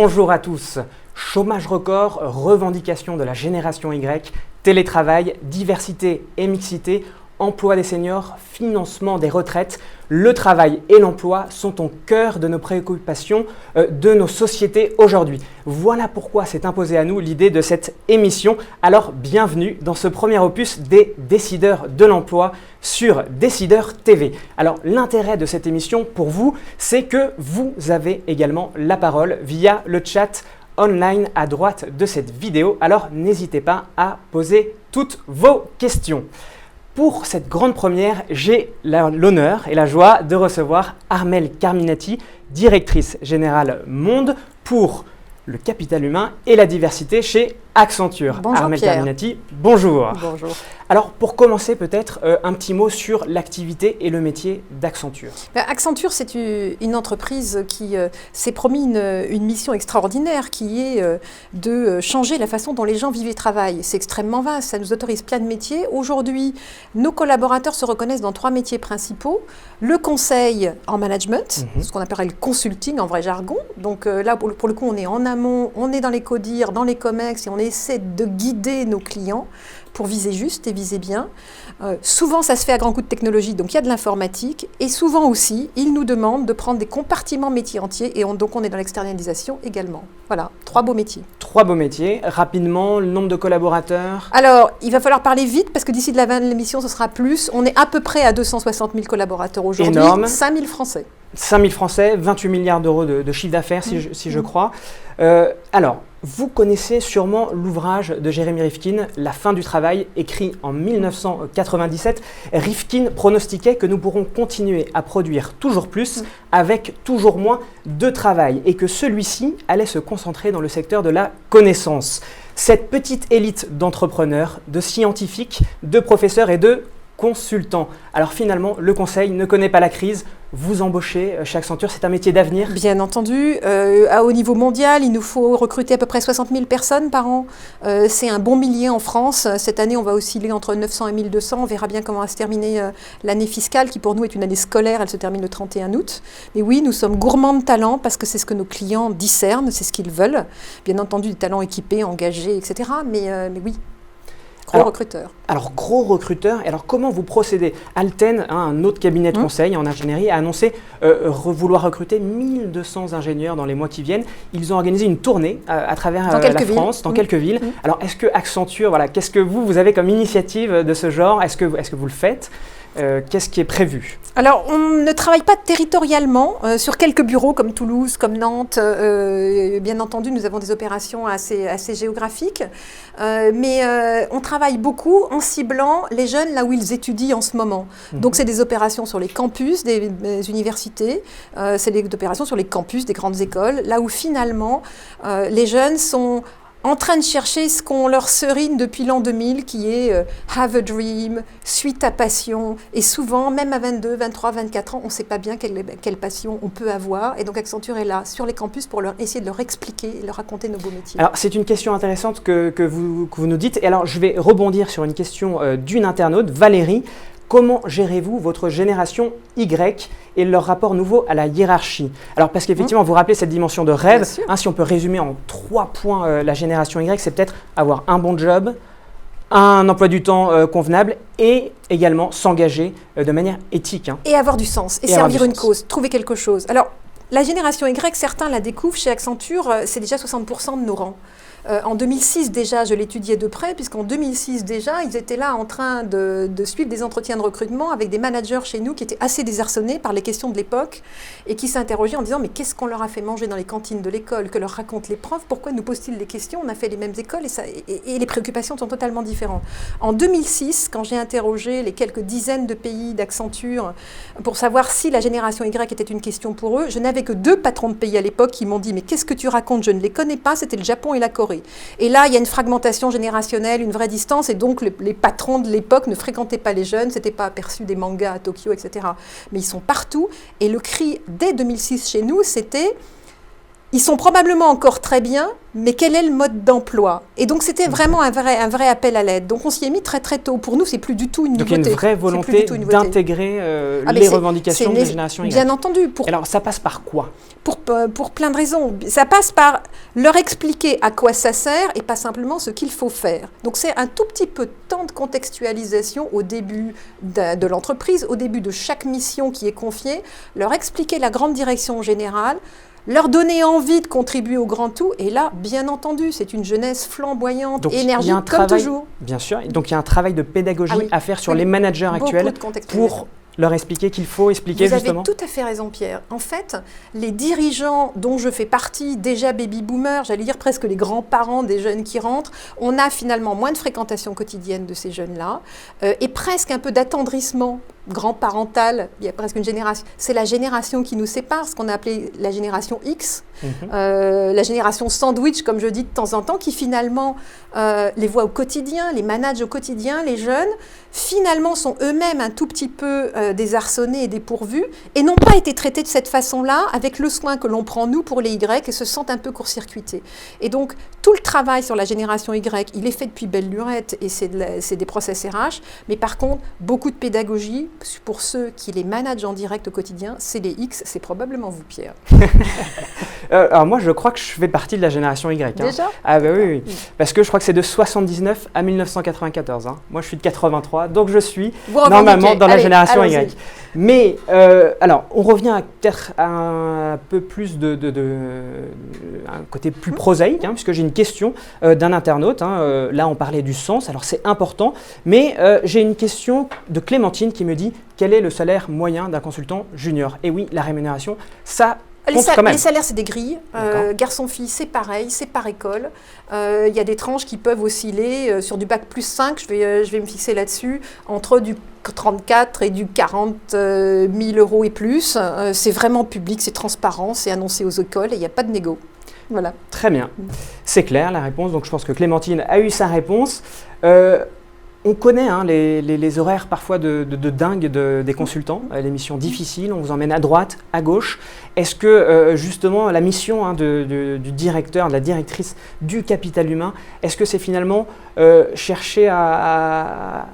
Bonjour à tous. Chômage record, revendication de la génération Y, télétravail, diversité et mixité, emploi des seniors, financement des retraites, le travail et l'emploi sont au cœur de nos préoccupations de nos sociétés aujourd'hui. Voilà pourquoi s'est imposée à nous l'idée de cette émission. Alors bienvenue dans ce premier opus des décideurs de l'emploi sur Décideurs TV. Alors l'intérêt de cette émission pour vous, c'est que vous avez également la parole via le chat online à droite de cette vidéo. Alors n'hésitez pas à poser toutes vos questions. Pour cette grande première, j'ai l'honneur et la joie de recevoir Armelle Carminati, directrice générale Monde pour le capital humain et la diversité chez Accenture. Bonjour Armelle Pierre. Carminati, bonjour. Bonjour. Alors pour commencer peut-être un petit mot sur l'activité et le métier d'Accenture. Accenture, c'est une entreprise qui s'est promis une mission extraordinaire qui est de changer la façon dont les gens vivent et travaillent. C'est extrêmement vaste, ça nous autorise plein de métiers. Aujourd'hui, nos collaborateurs se reconnaissent dans 3 métiers principaux. Le conseil en management, ce qu'on appellerait le consulting en vrai jargon. Donc là, pour le coup, on est en amont, on est dans les CODIR, dans les COMEX et on essaie de guider nos clients pour viser juste et viser bien. Souvent, ça se fait à grands coups de technologie, donc il y a de l'informatique. Et souvent aussi, ils nous demandent de prendre des compartiments métiers entiers et donc on est dans l'externalisation également. Voilà, 3 beaux métiers. 3 beaux métiers. Rapidement, le nombre de collaborateurs. Alors, il va falloir parler vite parce que d'ici de la fin de l'émission, ce sera plus. On est à peu près à 260 000 collaborateurs aujourd'hui. Énorme. 5 000 Français. 5 000 Français, 28 milliards d'euros de chiffre d'affaires, si je crois. Alors, vous connaissez sûrement l'ouvrage de Jérémy Rifkin, La fin du travail, écrit en 1997. Rifkin pronostiquait que nous pourrons continuer à produire toujours plus avec toujours moins de travail et que celui-ci allait se concentrer dans le secteur de la connaissance. Cette petite élite d'entrepreneurs, de scientifiques, de professeurs et de consultant. Alors finalement, le conseil ne connaît pas la crise. Vous embauchez chez Accenture, c'est un métier d'avenir? Bien entendu. Au niveau mondial, il nous faut recruter à peu près 60 000 personnes par an. C'est un bon millier en France. Cette année, on va osciller entre 900 et 1200. On verra bien comment va se terminer l'année fiscale, qui pour nous est une année scolaire. Elle se termine le 31 août. Mais oui, nous sommes gourmands de talents parce que c'est ce que nos clients discernent, c'est ce qu'ils veulent. Bien entendu, des talents équipés, engagés, etc. Mais oui. Gros recruteur. Alors, gros recruteur. Et alors, comment vous procédez? Alten, un autre cabinet de conseil en ingénierie, a annoncé vouloir recruter 1200 ingénieurs dans les mois qui viennent. Ils ont organisé une tournée à travers la France, dans quelques villes. Alors, est-ce que Accenture, voilà, qu'est-ce que vous avez comme initiative de ce genre? Est-ce que vous le faites? Qu'est-ce qui est prévu? Alors, on ne travaille pas territorialement sur quelques bureaux comme Toulouse, comme Nantes. Bien entendu, nous avons des opérations assez géographiques. Mais on travaille beaucoup en ciblant les jeunes là où ils étudient en ce moment. Donc, c'est des opérations sur les campus des universités. C'est des opérations sur les campus des grandes écoles. Là où finalement, les jeunes sont en train de chercher ce qu'on leur serine depuis l'an 2000, qui est have a dream, suis ta passion. Et souvent, même à 22, 23, 24 ans, on ne sait pas bien quelle passion on peut avoir. Et donc Accenture est là, sur les campus, pour essayer de leur expliquer et leur raconter nos beaux métiers. Alors, c'est une question intéressante que vous nous dites. Et alors, je vais rebondir sur une question d'une internaute, Valérie. Comment gérez-vous votre génération Y et leur rapport nouveau à la hiérarchie? Alors, parce qu'effectivement, vous rappelez cette dimension de rêve. Si on peut résumer en 3 points la génération Y, c'est peut-être avoir un bon job, un emploi du temps convenable et également s'engager de manière éthique. Et avoir du sens, et servir une cause, trouver quelque chose. Alors, la génération Y, certains la découvrent chez Accenture, c'est déjà 60% de nos rangs. En 2006 déjà, je l'étudiais de près, puisqu'en 2006 déjà, ils étaient là en train de suivre des entretiens de recrutement avec des managers chez nous qui étaient assez désarçonnés par les questions de l'époque et qui s'interrogeaient en disant « mais qu'est-ce qu'on leur a fait manger dans les cantines de l'école? Que leur racontent les profs? Pourquoi nous posent-ils les questions? On a fait les mêmes écoles et les préoccupations sont totalement différentes. » En 2006, quand j'ai interrogé les quelques dizaines de pays d'Accenture pour savoir si la génération Y était une question pour eux, je n'avais que 2 patrons de pays à l'époque qui m'ont dit « mais qu'est-ce que tu racontes? Je ne les connais pas. » C'était le Japon et la Corée. Et là, il y a une fragmentation générationnelle, une vraie distance, et donc les patrons de l'époque ne fréquentaient pas les jeunes, c'était pas aperçu des mangas à Tokyo, etc. Mais ils sont partout, et le cri dès 2006 chez nous, c'était ils sont probablement encore très bien, mais quel est le mode d'emploi? Et donc, c'était vraiment un vrai appel à l'aide. Donc, on s'y est mis très, très tôt. Pour nous, c'est plus du tout une nouveauté. Donc, il y a une vraie volonté d'intégrer les revendications de la génération Y. Bien entendu. Alors, ça passe par quoi? Pour plein de raisons. Ça passe par leur expliquer à quoi ça sert et pas simplement ce qu'il faut faire. Donc, c'est un tout petit peu de temps de contextualisation au début de l'entreprise, au début de chaque mission qui est confiée, leur expliquer la grande direction générale, leur donner envie de contribuer au grand tout. Et là, bien entendu, c'est une jeunesse flamboyante, donc, énergique, comme toujours. Bien sûr. Donc, il y a un travail de pédagogie à faire sur les managers actuels pour leur expliquer qu'il faut expliquer justement. Vous avez tout à fait raison, Pierre. En fait, les dirigeants dont je fais partie, déjà baby-boomers, j'allais dire presque les grands-parents des jeunes qui rentrent, on a finalement moins de fréquentation quotidienne de ces jeunes-là et presque un peu d'attendrissement grand-parental. Il y a presque une génération. C'est la génération qui nous sépare, ce qu'on a appelé la génération X, la génération sandwich, comme je dis de temps en temps, qui finalement les voit au quotidien, les manage au quotidien, les jeunes, finalement sont eux-mêmes un tout petit peu désarçonnés et dépourvus et n'ont pas été traités de cette façon-là avec le soin que l'on prend nous pour les Y et se sentent un peu court-circuités. Et donc, tout le travail sur la génération Y, il est fait depuis belle lurette et c'est des process RH, mais par contre, beaucoup de pédagogie pour ceux qui les managent en direct au quotidien, c'est les X, c'est probablement vous, Pierre. Alors moi, je crois que je fais partie de la génération Y. Déjà ? Ah bah oui. Parce que je crois que c'est de 79 à 1994. Moi, je suis de 83, donc je suis normalement dans la génération Y. Mais alors, on revient peut-être à un peu plus un côté plus prosaïque, puisque j'ai une question d'un internaute. Là, on parlait du sens, alors c'est important, mais j'ai une question de Clémentine qui me dit quel est le salaire moyen d'un consultant junior? Et oui, la rémunération, ça compte quand même. Les salaires, c'est des grilles. Garçon-fille, c'est pareil, c'est par école. Il y a des tranches qui peuvent osciller sur du bac plus 5, je vais me fixer là-dessus, entre du 34 et du 40 000 euros et plus. C'est vraiment public, c'est transparent, c'est annoncé aux écoles et il n'y a pas de négo. Voilà. Très bien. C'est clair la réponse, donc je pense que Clémentine a eu sa réponse. On connaît les horaires parfois de dingue des consultants, les missions difficiles, on vous emmène à droite, à gauche. Est-ce que justement la mission du directeur, de la directrice du capital humain, est-ce que c'est finalement chercher à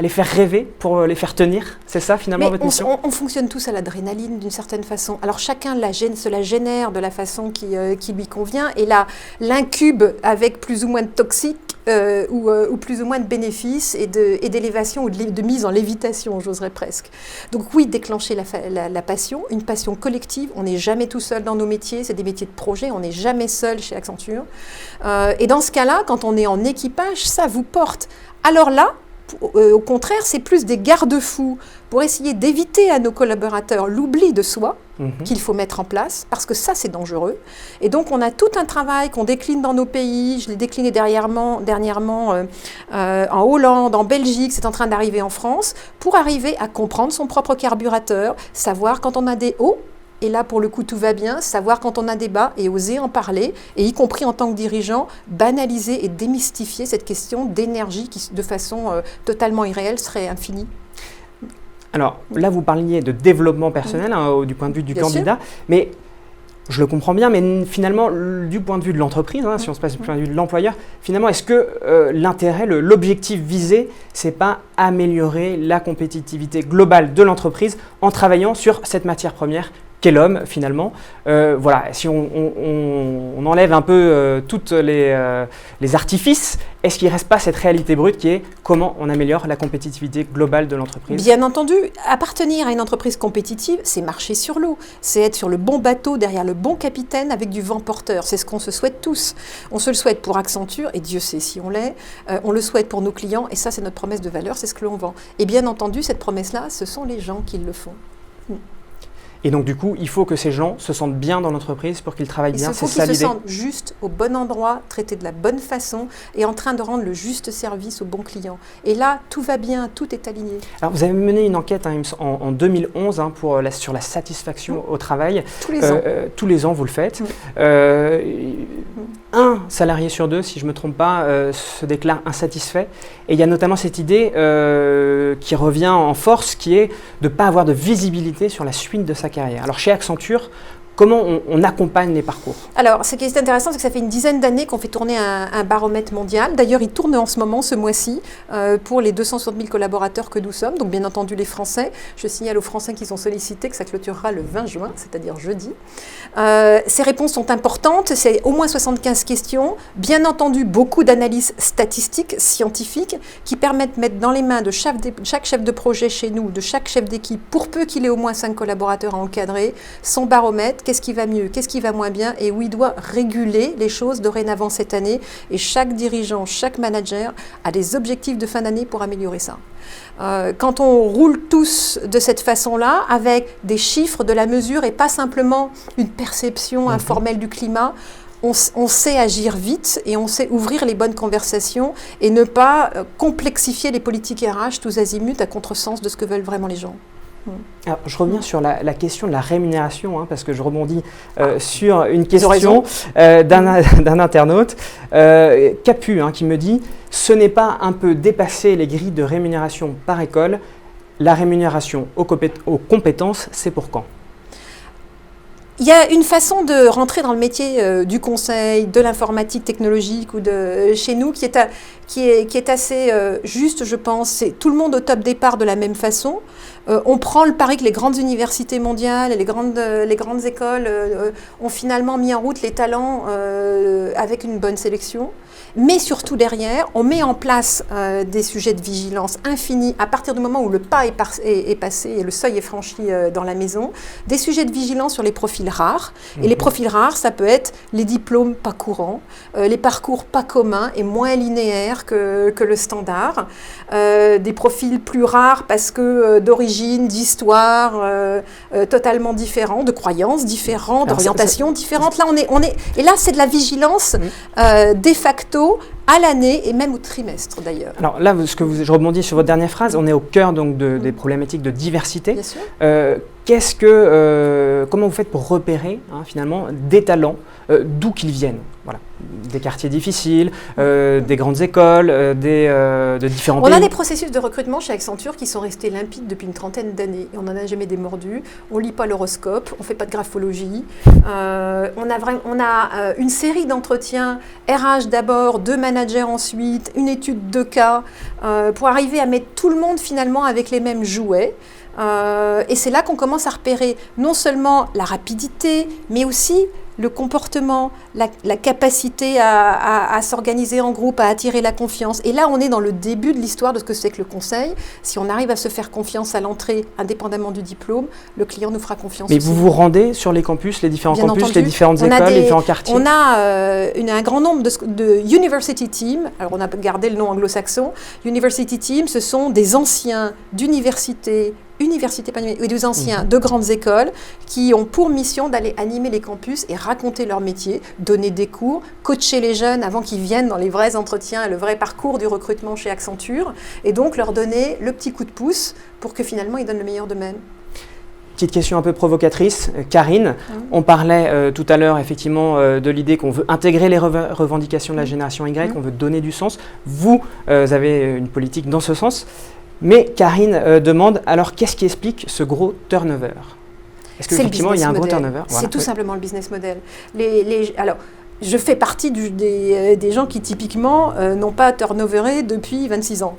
les faire rêver pour les faire tenir? C'est ça finalement votre mission? On fonctionne tous à l'adrénaline d'une certaine façon. Alors chacun se la génère de la façon qui lui convient et là l'incube avec plus ou moins de toxique ou plus ou moins de bénéfices et d'élévation ou de mise en lévitation, j'oserais presque. Donc oui, déclencher la passion, une passion collective. On n'est jamais tout seul dans nos métiers, c'est des métiers de projet, on n'est jamais seul chez Accenture. Et dans ce cas-là, quand on est en équipage, ça vous porte. Alors là, au contraire, c'est plus des garde-fous pour essayer d'éviter à nos collaborateurs l'oubli de soi qu'il faut mettre en place, parce que ça, c'est dangereux. Et donc, on a tout un travail qu'on décline dans nos pays. Je l'ai décliné dernièrement en Hollande, en Belgique, c'est en train d'arriver en France, pour arriver à comprendre son propre carburateur, savoir quand on a des hauts, et là, pour le coup, tout va bien, savoir quand on a des bas et oser en parler, et y compris en tant que dirigeant, banaliser et démystifier cette question d'énergie qui, de façon totalement irréelle, serait infinie. Alors là, vous parliez de développement personnel du point de vue du candidat, mais je le comprends bien, mais finalement, du point de vue de l'entreprise, si on se passe du point de vue de l'employeur, finalement, est-ce que l'intérêt, l'objectif visé, c'est pas améliorer la compétitivité globale de l'entreprise en travaillant sur cette matière première qu'est l'homme finalement? Voilà, si on enlève un peu toutes les artifices, est-ce qu'il ne reste pas cette réalité brute qui est comment on améliore la compétitivité globale de l'entreprise? Bien entendu, appartenir à une entreprise compétitive, c'est marcher sur l'eau, c'est être sur le bon bateau derrière le bon capitaine avec du vent porteur. C'est ce qu'on se souhaite tous. On se le souhaite pour Accenture, et Dieu sait si on l'est. On le souhaite pour nos clients, et ça c'est notre promesse de valeur, c'est ce que l'on vend. Et bien entendu, cette promesse-là, ce sont les gens qui le font. Et donc, du coup, il faut que ces gens se sentent bien dans l'entreprise pour qu'ils travaillent bien. Il faut qu'ils se sentent juste au bon endroit, traités de la bonne façon et en train de rendre le juste service au bon client. Et là, tout va bien, tout est aligné. Alors, vous avez mené une enquête en 2011 sur la satisfaction au travail. Tous les ans. Tous les ans, vous le faites. Un salarié sur deux, si je ne me trompe pas, se déclare insatisfait. Et il y a notamment cette idée qui revient en force, qui est de ne pas avoir de visibilité sur la suite de sa carrière. Alors chez Accenture, Comment on accompagne les parcours? Alors, ce qui est intéressant, c'est que ça fait une dizaine d'années qu'on fait tourner un baromètre mondial. D'ailleurs, il tourne en ce moment, ce mois-ci, pour les 260 000 collaborateurs que nous sommes, donc bien entendu les Français. Je signale aux Français qui sont sollicités que ça clôturera le 20 juin, c'est-à-dire jeudi. Ces réponses sont importantes, c'est au moins 75 questions, bien entendu beaucoup d'analyses statistiques, scientifiques, qui permettent de mettre dans les mains de chaque chef de projet chez nous, de chaque chef d'équipe, pour peu qu'il ait au moins 5 collaborateurs à encadrer, son baromètre, qu'est-ce qui va mieux, qu'est-ce qui va moins bien, et où il doit réguler les choses dorénavant cette année. Et chaque dirigeant, chaque manager a des objectifs de fin d'année pour améliorer ça. Quand on roule tous de cette façon-là, avec des chiffres, de la mesure, et pas simplement une perception informelle du climat, on sait agir vite et on sait ouvrir les bonnes conversations et ne pas complexifier les politiques RH tous azimuts à contresens de ce que veulent vraiment les gens. Alors, je reviens sur la question de la rémunération, parce que je rebondis sur une question d'un internaute, Capu, qui me dit « Ce n'est pas un peu dépasser les grilles de rémunération par école, la rémunération aux compétences, c'est pour quand ?» Il y a une façon de rentrer dans le métier du conseil, de l'informatique technologique ou de chez nous qui est assez juste, je pense. C'est tout le monde au top départ de la même façon. On prend le pari que les grandes universités mondiales et les grandes écoles ont finalement mis en route les talents avec une bonne sélection. Mais surtout derrière, on met en place des sujets de vigilance infinie à partir du moment où le pas est passé et le seuil est franchi dans la maison, des sujets de vigilance sur les profils rares. Et les profils rares, ça peut être les diplômes pas courants, les parcours pas communs et moins linéaires que le standard, des profils plus rares parce que d'origine, d'histoire totalement différents, de croyances différentes, d'orientations différentes. Là, et là, c'est de la vigilance de facto à l'année et même au trimestre d'ailleurs. Alors là, je rebondis sur votre dernière phrase, on est au cœur donc des problématiques de diversité. Bien sûr. Comment vous faites pour repérer finalement des talents, d'où qu'ils viennent? Voilà. Des quartiers difficiles, des grandes écoles, de différents pays. On a des processus de recrutement chez Accenture qui sont restés limpides depuis une trentaine d'années. Et on n'en a jamais démordu. On ne lit pas l'horoscope, on ne fait pas de graphologie. On a une série d'entretiens RH d'abord, de managers ensuite, une étude de cas pour arriver à mettre tout le monde finalement avec les mêmes jouets. Et c'est là qu'on commence à repérer non seulement la rapidité, mais aussi le comportement, la capacité à s'organiser en groupe, à attirer la confiance. Et là, on est dans le début de l'histoire de ce que c'est que le conseil. Si on arrive à se faire confiance à l'entrée, indépendamment du diplôme, le client nous fera confiance. Mais aussi. Vous vous rendez sur les campus, les différents campus, entendu, les différentes écoles, les différents quartiers? On a un grand nombre de university teams. Alors, on a gardé le nom anglo-saxon. University teams, ce sont des anciens d'universités, des anciens de grandes écoles qui ont pour mission d'aller animer les campus et raconter leur métier, donner des cours, coacher les jeunes avant qu'ils viennent dans les vrais entretiens et le vrai parcours du recrutement chez Accenture, et donc leur donner le petit coup de pouce pour que finalement ils donnent le meilleur d'eux-mêmes. Petite question un peu provocatrice, Karine, on parlait tout à l'heure effectivement de l'idée qu'on veut intégrer les revendications de la génération Y, on veut donner du sens. Vous avez une politique dans ce sens. Mais Karine demande, alors qu'est-ce qui explique ce gros turnover? Est-ce qu'effectivement il y a un gros turnover? C'est tout simplement le business model. Alors, je fais partie des gens qui typiquement n'ont pas turnoveré depuis 26 ans.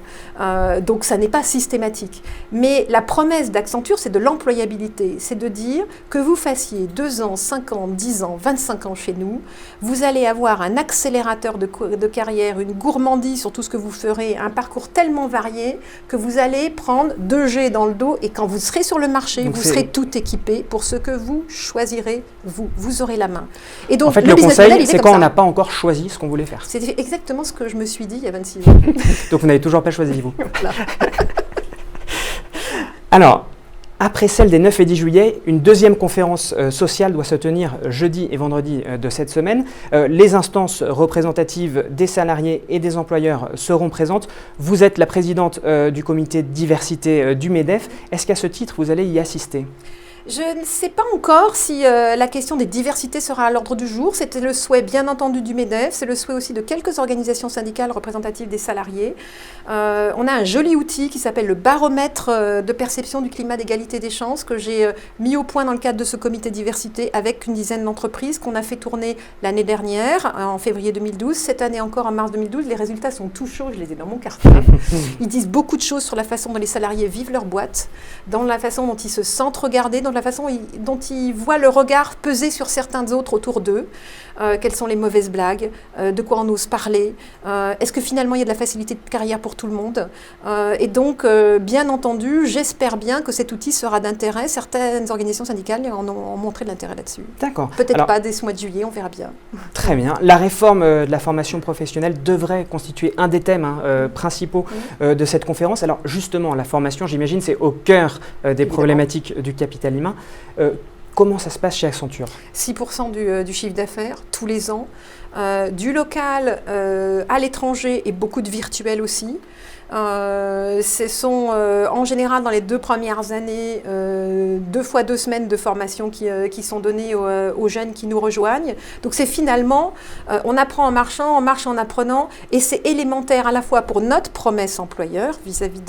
Donc ça n'est pas systématique. Mais la promesse d'Accenture, c'est de l'employabilité. C'est de dire que vous fassiez 2 ans, 5 ans, 10 ans, 25 ans chez nous, vous allez avoir un accélérateur de carrière, une gourmandise sur tout ce que vous ferez, un parcours tellement varié que vous allez prendre 2G dans le dos et quand vous serez sur le marché, donc vous serez tout équipé pour ce que vous choisirez, vous aurez la main. Et donc, en fait, le conseil, c'est quand on n'a pas encore choisi ce qu'on voulait faire. C'est exactement ce que je me suis dit il y a 26 ans. Donc vous n'avez toujours pas choisi, vous. Alors, après celle des 9 et 10 juillet, une deuxième conférence sociale doit se tenir jeudi et vendredi de cette semaine. Les instances représentatives des salariés et des employeurs seront présentes. Vous êtes la présidente du comité de diversité du MEDEF. Est-ce qu'à ce titre, vous allez y assister ? Je ne sais pas encore si la question des diversités sera à l'ordre du jour. C'était le souhait bien entendu du MEDEF, c'est le souhait aussi de quelques organisations syndicales représentatives des salariés. On a un joli outil qui s'appelle le baromètre de perception du climat d'égalité des chances que j'ai mis au point dans le cadre de ce comité diversité avec une dizaine d'entreprises qu'on a fait tourner l'année dernière, en février 2012. Cette année encore, en mars 2012, les résultats sont tout chauds, je les ai dans mon carton. Ils disent beaucoup de choses sur la façon dont les salariés vivent leur boîte, dans la façon dont ils se sentent regardés, dans la façon dont ils voient le regard peser sur certains autres autour d'eux, quelles sont les mauvaises blagues, de quoi on ose parler, est-ce que finalement il y a de la facilité de carrière pour tout le monde, et donc bien entendu j'espère bien que cet outil sera d'intérêt. Certaines organisations syndicales en ont montré de l'intérêt là-dessus. D'accord. Peut-être pas dès ce mois de juillet, on verra bien. Très bien. La réforme de la formation professionnelle devrait constituer un des thèmes principaux de cette conférence. Alors justement, la formation, j'imagine, c'est au cœur des problématiques du capital humain. Comment ça se passe chez Accenture ? 6% du chiffre d'affaires tous les ans, du local à l'étranger et beaucoup de virtuel aussi. Ce sont en général dans les 2 premières années 2 fois 2 semaines de formation qui sont données aux jeunes qui nous rejoignent. Donc c'est finalement, on apprend en marchant, on marche en apprenant, et c'est élémentaire à la fois pour notre promesse employeur vis-à-vis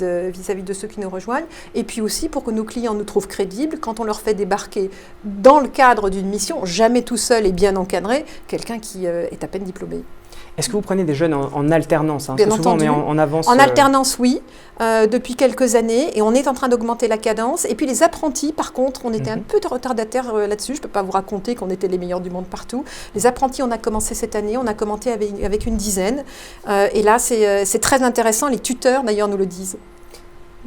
de ceux qui nous rejoignent, et puis aussi pour que nos clients nous trouvent crédibles quand on leur fait débarquer dans le cadre d'une mission, jamais tout seul et bien encadré, quelqu'un qui est à peine diplômé. Est-ce que vous prenez des jeunes en alternance ? Bien souvent entendu. on est en avance. En alternance, oui, depuis quelques années, et on est en train d'augmenter la cadence. Et puis les apprentis, par contre, on était un peu retardataires là-dessus. Je ne peux pas vous raconter qu'on était les meilleurs du monde partout. Les apprentis, on a commencé cette année, on a commencé avec une dizaine. Et là, c'est très intéressant. Les tuteurs, d'ailleurs, nous le disent.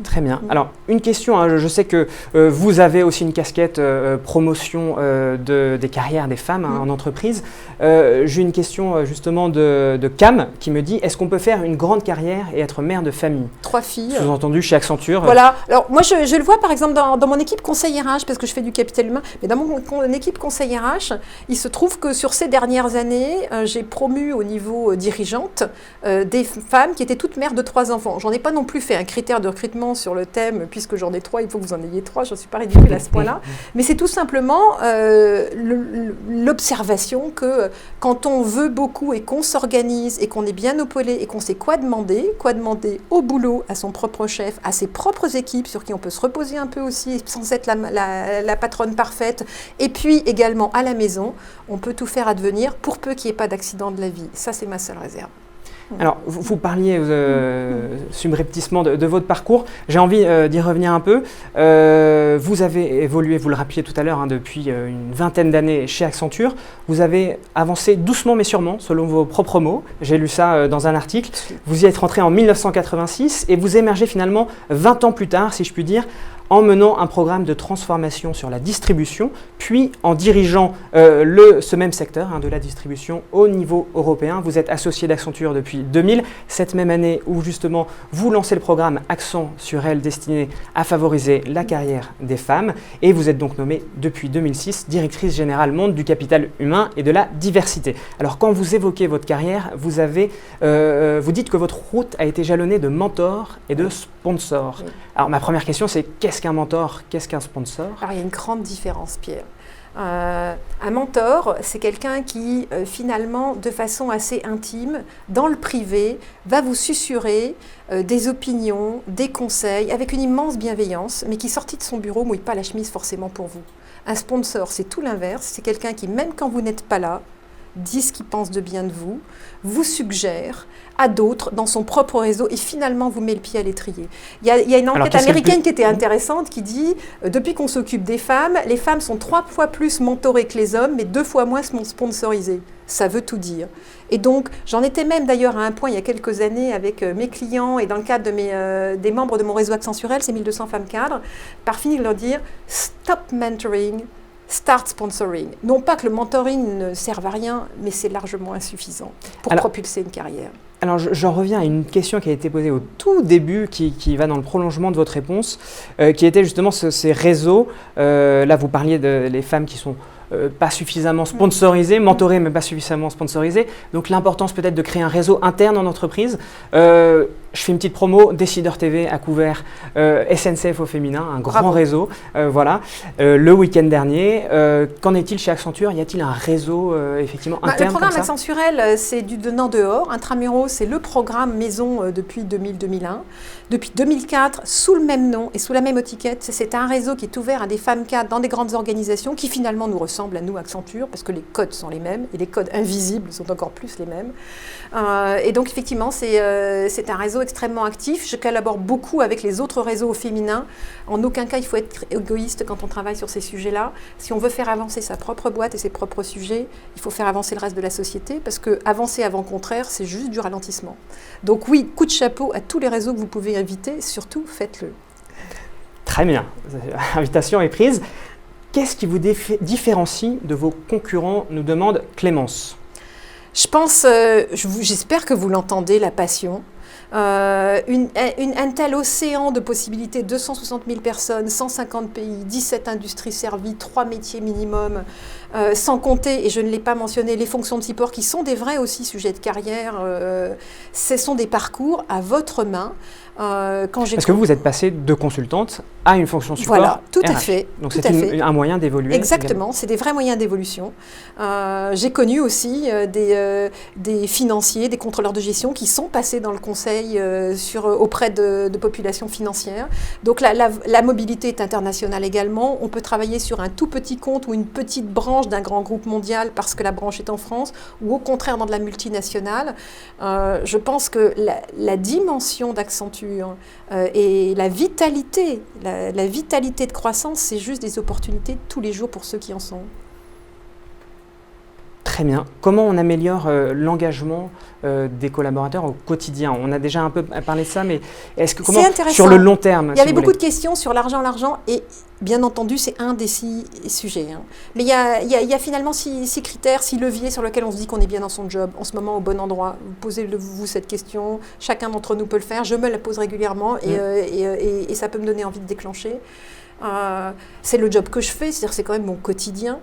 Très bien. Alors, une question, je sais que vous avez aussi une casquette promotion des carrières des femmes en entreprise. J'ai une question justement de Cam qui me dit, est-ce qu'on peut faire une grande carrière et être mère de famille ? 3 filles. Sous-entendu chez Accenture. Voilà. Alors, moi, je le vois par exemple dans mon équipe conseil RH, parce que je fais du capital humain, mais dans mon équipe conseil RH, il se trouve que sur ces dernières années, j'ai promu au niveau dirigeante des femmes qui étaétaient toutes mères de 3 enfants. J'en ai pas non plus fait un critère de recrutement sur le thème, puisque j'en ai 3, il faut que vous en ayez 3, je ne suis pas ridicule à ce point-là, mais c'est tout simplement l'observation que quand on veut beaucoup et qu'on s'organise et qu'on est bien épaulé et qu'on sait quoi demander au boulot, à son propre chef, à ses propres équipes sur qui on peut se reposer un peu aussi sans être la patronne parfaite, et puis également à la maison, on peut tout faire advenir pour peu qu'il n'y ait pas d'accident de la vie. Ça, c'est ma seule réserve. Alors, vous parliez subrepticement de votre parcours. J'ai envie d'y revenir un peu. Vous avez évolué, vous le rappeliez tout à l'heure, depuis une vingtaine d'années chez Accenture. Vous avez avancé doucement mais sûrement, selon vos propres mots. J'ai lu ça dans un article. Vous y êtes rentré en 1986 et vous émergez finalement 20 ans plus tard, si je puis dire, en menant un programme de transformation sur la distribution, puis en dirigeant ce même secteur de la distribution au niveau européen. Vous êtes associé d'Accenture depuis 2000, cette même année où justement vous lancez le programme Accent sur elle destiné à favoriser la carrière des femmes, et vous êtes donc nommée depuis 2006 directrice générale monde du capital humain et de la diversité. Alors quand vous évoquez votre carrière, vous dites que votre route a été jalonnée de mentors et de sponsors. Oui. Alors ma première question, c'est qu'est-ce qu'un mentor, qu'est-ce qu'un sponsor ? Alors il y a une grande différence, Pierre. Un mentor, c'est quelqu'un qui finalement, de façon assez intime, dans le privé, va vous susurrer des opinions, des conseils, avec une immense bienveillance, mais qui, sorti de son bureau, mouille pas la chemise forcément pour vous. Un sponsor, c'est tout l'inverse, c'est quelqu'un qui, même quand vous n'êtes pas là, dit ce qu'il pense de bien de vous, vous suggère à d'autres dans son propre réseau et finalement vous met le pied à l'étrier. Il y a une enquête américaine qui était intéressante qui dit depuis qu'on s'occupe des femmes, les femmes sont 3 fois plus mentorées que les hommes, mais 2 fois moins sponsorisées. Ça veut tout dire. Et donc, j'en étais même d'ailleurs à un point il y a quelques années avec mes clients et dans le cadre des membres de mon réseau Accenturel, ces 1200 femmes cadres, par finir de leur dire « Stop mentoring ». Start sponsoring. Non pas que le mentoring ne serve à rien, mais c'est largement insuffisant pour propulser une carrière. Alors j'en reviens à une question qui a été posée au tout début, qui va dans le prolongement de votre réponse, qui était justement ces réseaux. Là, vous parliez des femmes qui sont pas suffisamment sponsorisées, mentorées mais pas suffisamment sponsorisées. Donc l'importance peut-être de créer un réseau interne en entreprise. Je fais une petite promo, Décideur TV a couvert SNCF au féminin, un grand réseau, le week-end dernier. Qu'en est-il chez Accenture? Y a-t-il un réseau effectivement interne? Le programme Accenturel, c'est du dehors. Intramuros, c'est le programme maison depuis 2000-2001. Depuis 2004, sous le même nom et sous la même étiquette, c'est un réseau qui est ouvert à des femmes cadres dans des grandes organisations qui finalement nous ressemblent à nous, Accenture, parce que les codes sont les mêmes et les codes invisibles sont encore plus les mêmes. Et donc effectivement, c'est un réseau extrêmement actif. Je collabore beaucoup avec les autres réseaux féminins. En aucun cas, il faut être égoïste quand on travaille sur ces sujets-là. Si on veut faire avancer sa propre boîte et ses propres sujets, il faut faire avancer le reste de la société parce que avancer avant contraire, c'est juste du ralentissement. Donc oui, coup de chapeau à tous les réseaux que vous pouvez inviter, surtout faites-le. Très bien, l'invitation est prise. Qu'est-ce qui vous différencie de vos concurrents, nous demande Clémence. Je pense, j'espère que vous l'entendez, la passion. Un tel océan de possibilités, 260 000 personnes, 150 pays, 17 industries servies, 3 métiers minimum, sans compter, et je ne l'ai pas mentionné, les fonctions de support qui sont des vrais aussi sujets de carrière. Ce sont des parcours à votre main. Est-ce que vous êtes passée de consultante à une fonction support? Voilà, tout RH. à fait. Donc c'est un moyen d'évoluer. Exactement, c'est des vrais moyens d'évolution. J'ai connu aussi des financiers, des contrôleurs de gestion qui sont passés dans le conseil auprès de populations financières. Donc la mobilité est internationale également. On peut travailler sur un tout petit compte ou une petite branche d'un grand groupe mondial parce que la branche est en France, ou au contraire dans de la multinationale. Je pense que la dimension d'Accenture et la vitalité de croissance, c'est juste des opportunités tous les jours pour ceux qui en sont. Très bien. Comment on améliore l'engagement des collaborateurs au quotidien? On a déjà un peu parlé de ça, mais comment sur le long terme? Il y avait beaucoup de questions sur l'argent, et bien entendu, c'est un des 6 sujets. Mais il y a finalement 6 critères, 6 leviers sur lesquels on se dit qu'on est bien dans son job, en ce moment au bon endroit. Vous posez-vous cette question, chacun d'entre nous peut le faire, je me la pose régulièrement et ça peut me donner envie de déclencher. C'est le job que je fais, c'est-à-dire c'est quand même mon quotidien.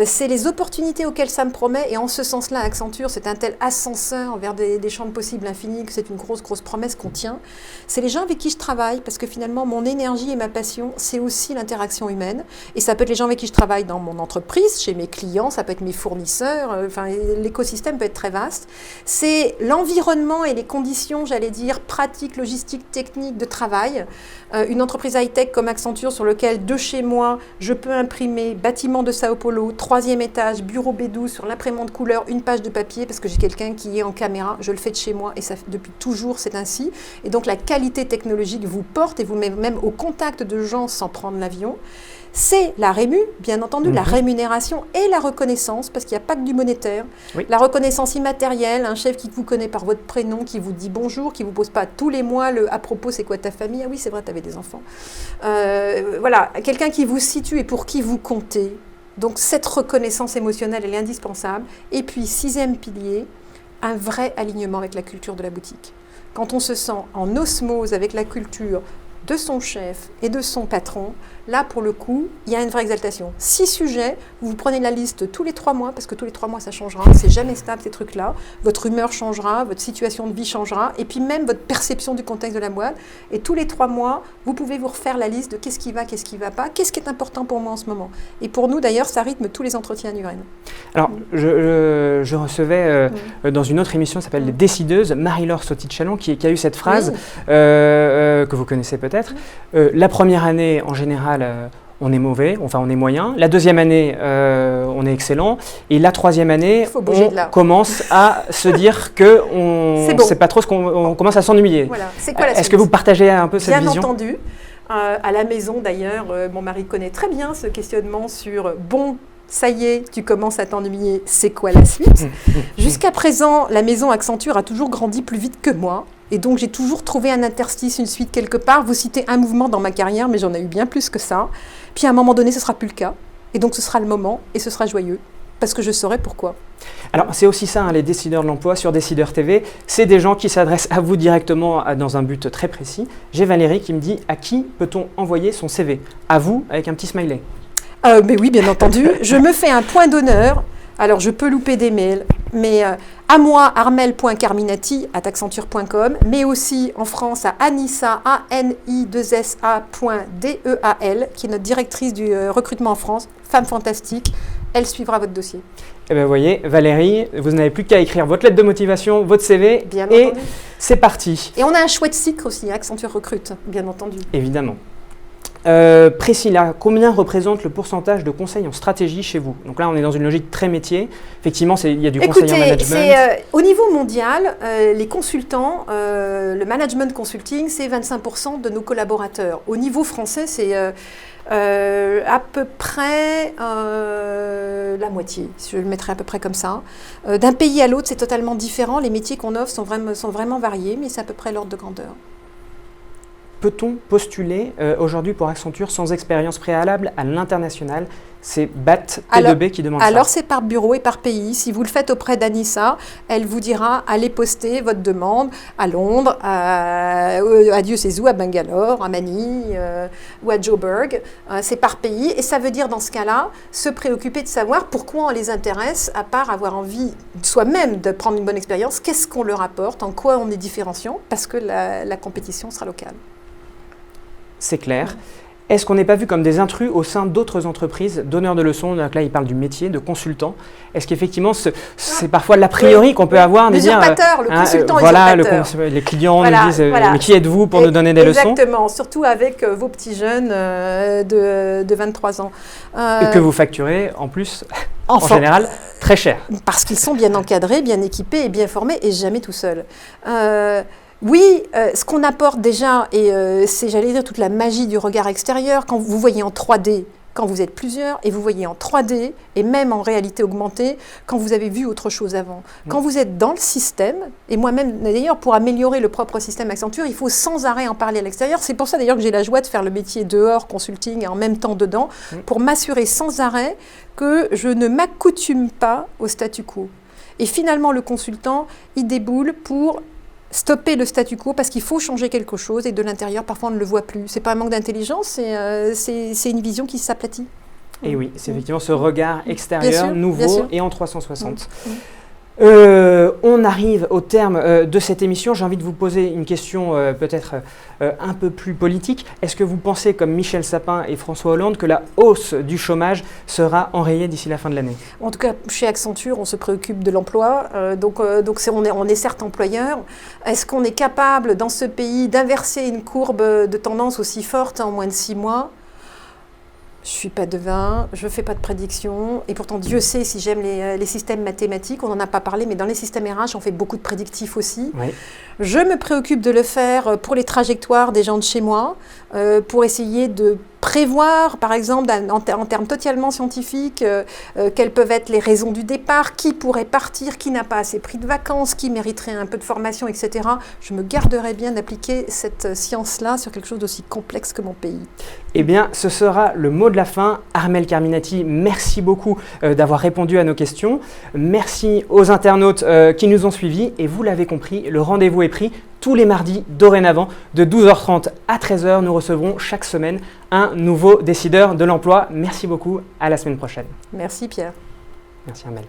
C'est les opportunités auxquelles ça me promet, et en ce sens-là, Accenture, c'est un tel ascenseur vers des champs de possibles infinis que c'est une grosse promesse qu'on tient. C'est les gens avec qui je travaille, parce que finalement, mon énergie et ma passion, c'est aussi l'interaction humaine. Et ça peut être les gens avec qui je travaille dans mon entreprise, chez mes clients, ça peut être mes fournisseurs, l'écosystème peut être très vaste. C'est l'environnement et les conditions, j'allais dire, pratiques, logistiques, techniques de travail. Une entreprise high-tech comme Accenture, sur lequel de chez moi, je peux imprimer bâtiment de Sao Paulo, 3e étage, bureau B12 sur l'imprimante couleur, une page de papier, parce que j'ai quelqu'un qui est en caméra, je le fais de chez moi, et ça, depuis toujours, c'est ainsi. Et donc la qualité technologique vous porte et vous met même au contact de gens sans prendre l'avion. C'est la rému, bien entendu, la rémunération et la reconnaissance, parce qu'il n'y a pas que du monétaire. Oui. La reconnaissance immatérielle, un chef qui vous connaît par votre prénom, qui vous dit bonjour, qui ne vous pose pas tous les mois le « à propos, c'est quoi ta famille ?» Ah oui, c'est vrai, tu avais des enfants. Voilà, quelqu'un qui vous situe et pour qui vous comptez. Donc cette reconnaissance émotionnelle, elle est indispensable. Et puis, 6e pilier, un vrai alignement avec la culture de la boutique. Quand on se sent en osmose avec la culture de son chef et de son patron, là, pour le coup, il y a une vraie exaltation. 6 sujets, vous prenez la liste tous les 3 mois, parce que tous les 3 mois, ça changera. C'est jamais stable, ces trucs-là. Votre humeur changera, votre situation de vie changera, et puis même votre perception du contexte de la boîte. Et tous les 3 mois, vous pouvez vous refaire la liste de qu'est-ce qui va pas, qu'est-ce qui est important pour moi en ce moment. Et pour nous, d'ailleurs, ça rythme tous les entretiens annuels. Alors, je recevais dans une autre émission qui s'appelle Les Décideuses, Marie-Laure Sauty-Chalon, qui a eu cette phrase que vous connaissez peut-être. La première année, en général, on est mauvais, enfin on est moyen. La 2e année, on est excellent. Et la 3e année, on commence à se dire qu'on ne sait pas trop on commence à s'ennuyer. Voilà. C'est quoi la suite? Est-ce que vous partagez un peu cette vision? Bien entendu. À la maison, d'ailleurs, mon mari connaît très bien ce questionnement sur « bon, ça y est, tu commences à t'ennuyer, c'est quoi la suite ?» Jusqu'à présent, la maison Accenture a toujours grandi plus vite que moi. Et donc, j'ai toujours trouvé un interstice, une suite quelque part. Vous citez un mouvement dans ma carrière, mais j'en ai eu bien plus que ça. Puis, à un moment donné, ce ne sera plus le cas. Et donc, ce sera le moment et ce sera joyeux. Parce que je saurai pourquoi. Alors, c'est aussi ça, les décideurs de l'emploi sur Décideur TV. C'est des gens qui s'adressent à vous directement dans un but très précis. J'ai Valérie qui me dit « À qui peut-on envoyer son CV ?» À vous, avec un petit smiley. Mais oui, bien entendu. Je me fais un point d'honneur Alors, je peux louper des mails, mais à moi, armel.carminati@accenture.com, mais aussi en France à Anissa, ANI2SA.DEAL, qui est notre directrice du recrutement en France, femme fantastique. Elle suivra votre dossier. Eh bien, vous voyez, Valérie, vous n'avez plus qu'à écrire votre lettre de motivation, votre CV, Bien et entendu. c'est parti. Et on a un chouette cycle aussi, Accenture Recrute, bien entendu. Évidemment. Priscilla, combien représente le pourcentage de conseils en stratégie chez vous? Donc là, on est dans une logique très métier. Effectivement, il y a du conseil en management. Au niveau mondial, les consultants, le management consulting, c'est 25% de nos collaborateurs. Au niveau français, c'est à peu près la moitié, je le mettrais à peu près comme ça. D'un pays à l'autre, c'est totalement différent. Les métiers qu'on offre sont vraiment variés, mais c'est à peu près l'ordre de grandeur. Peut-on postuler aujourd'hui pour Accenture sans expérience préalable à l'international? C'est BAT P2B qui demande ça. Alors, c'est par bureau et par pays. Si vous le faites auprès d'Anissa, elle vous dira allez poster votre demande à Londres, à Dieu sait où, à Bangalore, à Manille ou à Joburg. C'est par pays. Et ça veut dire, dans ce cas-là, se préoccuper de savoir pourquoi on les intéresse, à part avoir envie soi-même de prendre une bonne expérience. Qu'est-ce qu'on leur apporte, en quoi on est différenciant, parce que la compétition sera locale. C'est clair. Est-ce qu'on n'est pas vu comme des intrus au sein d'autres entreprises, donneurs de leçons? Donc là, il parle du métier, de consultant. Est-ce qu'effectivement, c'est parfois l'a priori qu'on peut avoir de dire… Le consultant voilà, usurpateur. les clients nous disent mais qui êtes-vous pour nous donner des leçons? Exactement, surtout avec vos petits jeunes de 23 ans. Et que vous facturez en plus, en général, très cher. Parce qu'ils sont bien encadrés, bien équipés et bien formés et jamais tout seuls. Oui, ce qu'on apporte déjà, et c'est, j'allais dire, toute la magie du regard extérieur, quand vous voyez en 3D, quand vous êtes plusieurs, et vous voyez en 3D, et même en réalité augmentée, quand vous avez vu autre chose avant. Quand vous êtes dans le système, et moi-même, d'ailleurs, pour améliorer le propre système Accenture, il faut sans arrêt en parler à l'extérieur. C'est pour ça, d'ailleurs, que j'ai la joie de faire le métier dehors, consulting, et en même temps dedans, pour m'assurer sans arrêt que je ne m'accoutume pas au statu quo. Et finalement, le consultant, il déboule pour stopper le statu quo parce qu'il faut changer quelque chose et de l'intérieur, parfois on ne le voit plus. Ce n'est pas un manque d'intelligence, c'est une vision qui s'aplatit. Et oui, c'est effectivement ce regard extérieur, nouveau et en 360. On arrive au terme de cette émission. J'ai envie de vous poser une question peut-être un peu plus politique. Est-ce que vous pensez, comme Michel Sapin et François Hollande, que la hausse du chômage sera enrayée d'ici la fin de l'année? En tout cas, chez Accenture, on se préoccupe de l'emploi. On est certes employeur. Est-ce qu'on est capable, dans ce pays, d'inverser une courbe de tendance aussi forte en moins de 6 mois? Je ne suis pas devin, je ne fais pas de prédiction, et pourtant Dieu sait si j'aime les systèmes mathématiques, on n'en a pas parlé, mais dans les systèmes RH, on fait beaucoup de prédictifs aussi. Oui. Je me préoccupe de le faire pour les trajectoires des gens de chez moi, pour essayer de prévoir, par exemple, en termes totalement scientifiques, quelles peuvent être les raisons du départ, qui pourrait partir, qui n'a pas assez pris de vacances, qui mériterait un peu de formation, etc. Je me garderais bien d'appliquer cette science-là sur quelque chose d'aussi complexe que mon pays. Eh bien, ce sera le mot de la fin. Armelle Carminati, merci beaucoup d'avoir répondu à nos questions. Merci aux internautes qui nous ont suivis. Et vous l'avez compris, le rendez-vous est pris. Tous les mardis, dorénavant, de 12h30 à 13h, nous recevrons chaque semaine un nouveau décideur de l'emploi. Merci beaucoup, à la semaine prochaine. Merci Pierre. Merci Armelle.